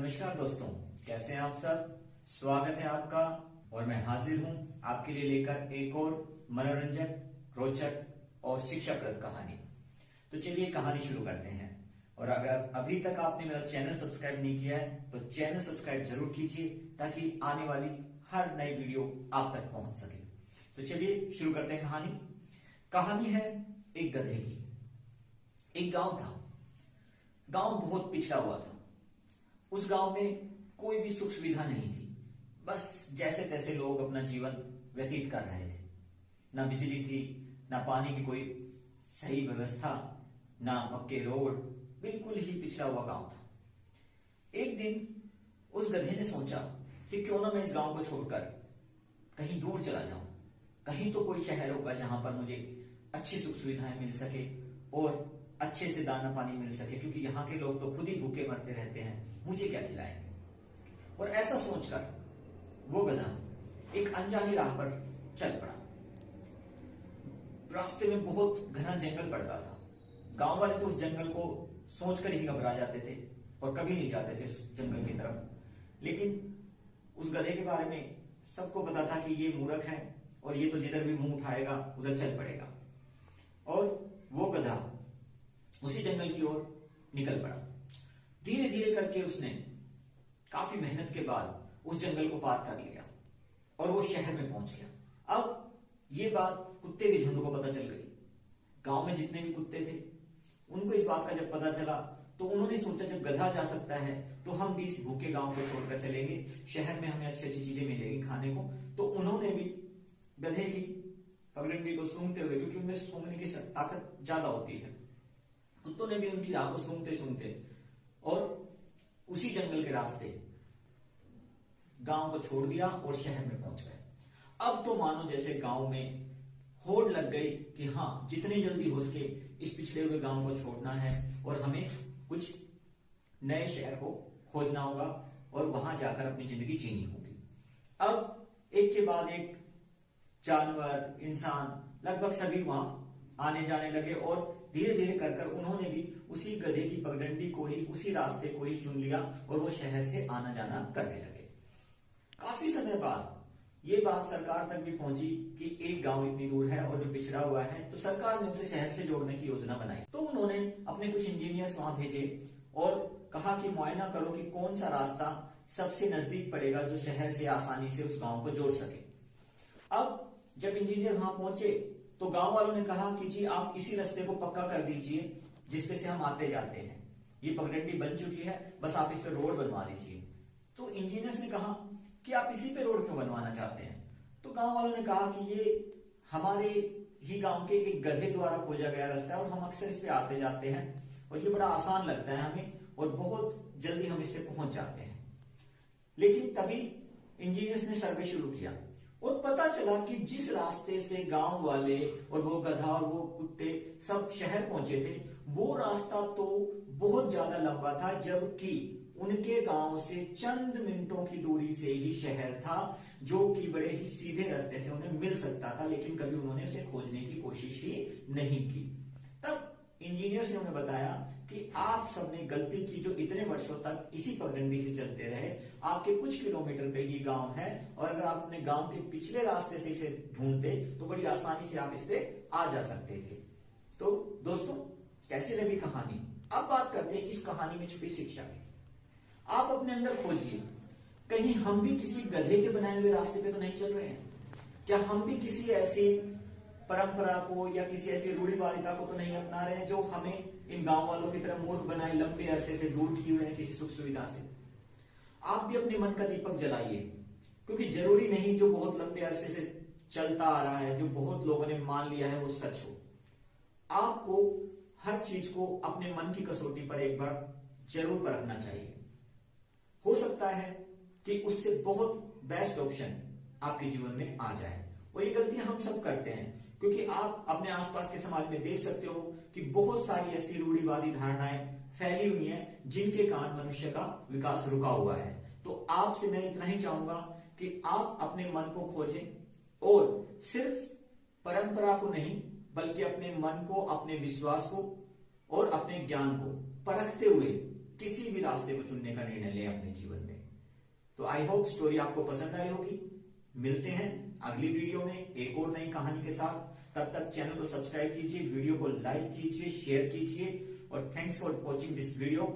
नमस्कार दोस्तों, कैसे हैं आप सब। स्वागत है आपका और मैं हाजिर हूं आपके लिए लेकर एक और मनोरंजक, रोचक और शिक्षाप्रद कहानी। तो चलिए कहानी शुरू करते हैं। और अगर अभी तक आपने मेरा चैनल सब्सक्राइब नहीं किया है तो चैनल सब्सक्राइब जरूर कीजिए ताकि आने वाली हर नई वीडियो आप तक पहुंच सके। तो चलिए शुरू करते हैं कहानी। कहानी है एक गधे की। एक गांव था। गांव बहुत पिछड़ा हुआ था। उस गांव में कोई भी सुख सुविधा नहीं थी। बस जैसे तैसे लोग अपना जीवन व्यतीत कर रहे थे। ना बिजली थी, ना पानी की कोई सही व्यवस्था, ना पक्के रोड। बिल्कुल ही पिछड़ा हुआ गांव था। एक दिन उस गधे ने सोचा कि क्यों ना मैं इस गांव को छोड़कर कहीं दूर चला जाऊं। कहीं तो कोई शहर होगा जहां पर मुझे अच्छी सुख सुविधाएं मिल सके और अच्छे से दाना पानी मिल सके, क्योंकि यहाँ के लोग तो खुद ही भूखे मरते रहते हैं, मुझे क्या खिलाएंगे। और ऐसा सोचकर वो गधा एक अनजानी राह पर चल पड़ा। रास्ते में बहुत घना जंगल पड़ता था। गांव वाले तो उस जंगल को सोचकर ही घबरा जाते थे और कभी नहीं जाते थे उस जंगल की तरफ। लेकिन उस गधे के बारे में सबको पता था कि ये मूर्ख है और ये तो जिधर भी मुंह उठाएगा उधर चल पड़ेगा। और वो गधा उसी जंगल की ओर निकल पड़ा। धीरे धीरे करके उसने काफी मेहनत के बाद उस जंगल को पार कर लिया और वो शहर में पहुंच गया। अब ये बात कुत्ते के झुंड को पता चल गई। गांव में जितने भी कुत्ते थे उनको इस बात का जब पता चला तो उन्होंने सोचा जब गधा जा सकता है तो हम भी इस भूखे गांव को छोड़कर चलेंगे, शहर में हमें अच्छी अच्छी चीजें मिलेगी खाने को। तो उन्होंने भी गधे की पगडंडी को सूंघते हुए, क्योंकि उनमें सूंघने की ताकत ज्यादा होती है, कुत्तों ने भी उनकी राह को सूंघते सूंघते और उसी जंगल के रास्ते गांव को छोड़ दिया और शहर में पहुंच गए। अब तो मानो जैसे गांव में होड़ लग गई कि हाँ, जितनी जल्दी हो सके इस पिछड़े हुए गांव को छोड़ना है और हमें कुछ नए शहर को खोजना होगा और वहां जाकर अपनी जिंदगी जीनी होगी। अब एक के बाद एक जानवर, इंसान लगभग सभी वहां आने जाने लगे और धीरे धीरे कर उन्होंने भी उसी गधे की पगडंडी को ही, उसी रास्ते को ही चुन लिया और वो शहर से आना जाना करने लगे। काफी समय बाद ये बात सरकार तक भी पहुंची कि एक गांव इतनी दूर है और जो पिछड़ा हुआ है, तो सरकार ने उसे शहर से जोड़ने की योजना बनाई। तो उन्होंने अपने कुछ इंजीनियर्स वहां भेजे और कहा कि मुआयना करो कि कौन सा रास्ता सबसे नजदीक पड़ेगा जो शहर से आसानी से उस गांव को जोड़ सके। अब जब इंजीनियर वहां पहुंचे तो गांव वालों ने कहा कि जी आप इसी रास्ते को पक्का कर दीजिए जिसपे से हम आते जाते हैं। ये पगडंडी बन चुकी है, बस आप इस पे रोड बनवा दीजिए। तो इंजीनियर्स ने कहा कि आप इसी पे रोड क्यों बनवाना चाहते हैं। तो गांव वालों ने कहा कि ये हमारे ही गांव के एक गधे द्वारा खोजा गया रास्ता है और हम अक्सर इस पे आते जाते हैं और ये बड़ा आसान लगता है हमें और बहुत जल्दी हम इससे पहुंच जाते हैं। लेकिन तभी इंजीनियर्स ने सर्वे शुरू किया और पता चला कि जिस रास्ते से गांव वाले और वो गधा और वो कुत्ते सब शहर पहुंचे थे, वो रास्ता तो बहुत ज्यादा लंबा था, जबकि उनके गांव से चंद मिनटों की दूरी से ही शहर था जो कि बड़े ही सीधे रास्ते से उन्हें मिल सकता था। लेकिन कभी उन्होंने उसे खोजने की कोशिश ही नहीं की। तब इंजीनियर्स ने उन्हें बताया कि आप सबने गलती की जो इतने वर्षों तक इसी पगडंडी से चलते रहे। आपके कुछ किलोमीटर पे ही गांव है और अगर आप अपने गांव के पिछले रास्ते से इसे ढूंढते तो बड़ी आसानी से आप इस पे आ जा सकते थे। तो दोस्तों, कैसी लगी कहानी? अब बात करते हैं इस कहानी में छुपी शिक्षा की। आप अपने अंदर खोजिए, कहीं हम भी किसी गधे के बनाए हुए रास्ते पे तो नहीं चल रहे हैं? क्या हम भी किसी ऐसी परंपरा को या किसी ऐसी रूढ़िवादिता को तो नहीं अपना रहे हैं जो हमें इन गांव वालों की तरह मूर्ख बनाए, लंबे अरसे से दूर किए हुए हैं किसी सुख सुविधा से? आप भी अपने मन का दीपक जलाइए, क्योंकि जरूरी नहीं जो बहुत लंबे अरसे से चलता आ रहा है, जो बहुत लोगों ने मान लिया है, वो सच हो। आपको हर चीज को अपने मन की कसौटी पर एक बार जरूर परखना चाहिए। हो सकता है कि उससे बहुत बेस्ट ऑप्शन आपके जीवन में आ जाए। और ये गलतियां हम सब करते हैं, क्योंकि आप अपने आसपास के समाज में देख सकते हो कि बहुत सारी ऐसी रूढ़िवादी धारणाएं फैली हुई हैं जिनके कारण मनुष्य का विकास रुका हुआ है। तो आपसे मैं इतना ही चाहूंगा कि आप अपने मन को खोजें और सिर्फ परंपरा को नहीं बल्कि अपने मन को, अपने विश्वास को और अपने ज्ञान को परखते हुए किसी भी रास्ते को चुनने का निर्णय ले अपने जीवन में। तो आई होप स्टोरी आपको पसंद आई होगी। मिलते हैं अगली वीडियो में एक और नई कहानी के साथ। तब तक चैनल को सब्सक्राइब कीजिए, वीडियो को लाइक कीजिए, शेयर कीजिए और thanks for watching this video.